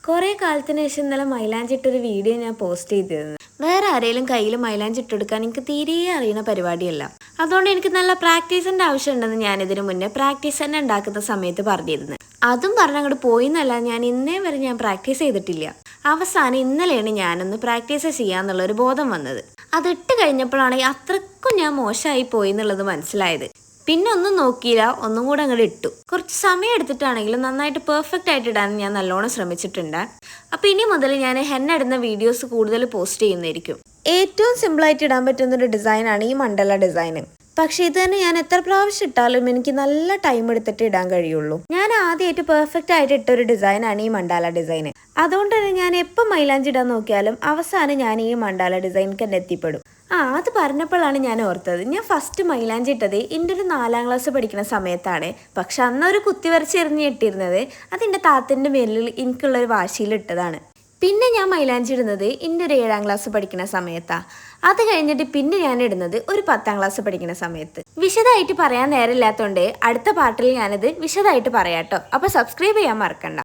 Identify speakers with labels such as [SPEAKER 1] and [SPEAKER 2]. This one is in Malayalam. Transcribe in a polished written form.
[SPEAKER 1] കുറേ കാലത്തിന് ശേഷം ഇന്നലെ മൈലാഞ്ചി ഇട്ടൊരു വീഡിയോ ഞാൻ പോസ്റ്റ് ചെയ്തിരുന്നു. വേറെ ആരെങ്കിലും കയ്യിൽ മൈലാഞ്ചി ഇട്ടെടുക്കാൻ എനിക്ക് തീരെ അറിയുന്ന പരിപാടിയല്ല. അതുകൊണ്ട് എനിക്ക് നല്ല പ്രാക്ടീസിന്റെ ആവശ്യമുണ്ടെന്ന് ഞാൻ ഇതിനു മുന്നേ പ്രാക്ടീസ് തന്നെ ഉണ്ടാക്കുന്ന സമയത്ത് പറഞ്ഞിരുന്നു. അതും പറഞ്ഞങ്ങോട്ട് പോയിന്നല്ല, ഞാൻ ഇന്നേ വരെ ഞാൻ പ്രാക്ടീസ് ചെയ്തിട്ടില്ല. അവസാനം ഇന്നലെയാണ് ഞാനൊന്ന് പ്രാക്ടീസ് ചെയ്യാന്നുള്ളൊരു ബോധം വന്നത്. അതിട്ട് കഴിഞ്ഞപ്പോഴാണ് അത്രക്കും ഞാൻ മോശമായി പോയി എന്നുള്ളത് മനസ്സിലായത്. പിന്നെ ഒന്നും നോക്കിയില്ല, ഒന്നും കൂടെ അങ്ങോട്ട് ഇട്ടു. കുറച്ച് സമയം എടുത്തിട്ടാണെങ്കിലും നന്നായിട്ട് പെർഫെക്റ്റ് ആയിട്ട് ഇടാൻ ഞാൻ നല്ലോണം ശ്രമിച്ചിട്ടുണ്ട്. അപ്പോൾ ഇനി മുതൽ ഞാൻ ഹെന്ന ഇടുന്ന വീഡിയോസ് കൂടുതൽ പോസ്റ്റ് ചെയ്യുന്നതായിരിക്കും. ഏറ്റവും സിമ്പിളായിട്ട് ഇടാൻ പറ്റുന്നൊരു ഡിസൈനാണ് ഈ മണ്ഡല ഡിസൈൻ. പക്ഷെ ഇത് തന്നെ ഞാൻ എത്ര പ്രാവശ്യം ഇട്ടാലും എനിക്ക് നല്ല ടൈം എടുത്തിട്ട് ഇടാൻ കഴിയുള്ളൂ. ഞാൻ ആദ്യമായിട്ട് പെർഫെക്റ്റ് ആയിട്ട് ഇട്ടൊരു ഡിസൈനാണ് ഈ മണ്ഡല ഡിസൈൻ. അതുകൊണ്ട് തന്നെ ഞാൻ എപ്പോൾ മൈലാഞ്ചി ഇടാൻ നോക്കിയാലും അവസാനം ഞാൻ ഈ മണ്ഡല ഡിസൈനിക്ക് തന്നെ എത്തിപ്പെടും. അത് പറഞ്ഞപ്പോഴാണ് ഞാൻ ഓർത്തത്, ഞാൻ ഫസ്റ്റ് മൈലാഞ്ചി ഇട്ടത് എൻ്റെ ഒരു 4ാം ക്ലാസ് പഠിക്കുന്ന സമയത്താണ്. പക്ഷെ അന്നൊരു കുത്തി വരച്ച് എറിഞ്ഞ് ഇട്ടിരുന്നത് അതെൻ്റെ താത്തൻ്റെ മേലിൽ എനിക്കുള്ളൊരു വാശിയിൽ ഇട്ടതാണ്. പിന്നെ ഞാൻ മൈലാഞ്ചി ഇടുന്നത് എൻ്റെ ഒരു 7ാം ക്ലാസ് പഠിക്കുന്ന സമയത്താണ്. അത് കഴിഞ്ഞിട്ട് പിന്നെ ഞാൻ ഇടുന്നത് ഒരു 10ാം ക്ലാസ് പഠിക്കുന്ന സമയത്ത്. വിശദമായിട്ട് പറയാൻ നേരമില്ലാത്തതുകൊണ്ട് അടുത്ത പാട്ടിൽ ഞാനത് വിശദമായിട്ട് പറയാം കേട്ടോ. അപ്പോൾ സബ്സ്ക്രൈബ് ചെയ്യാൻ മറക്കണ്ട.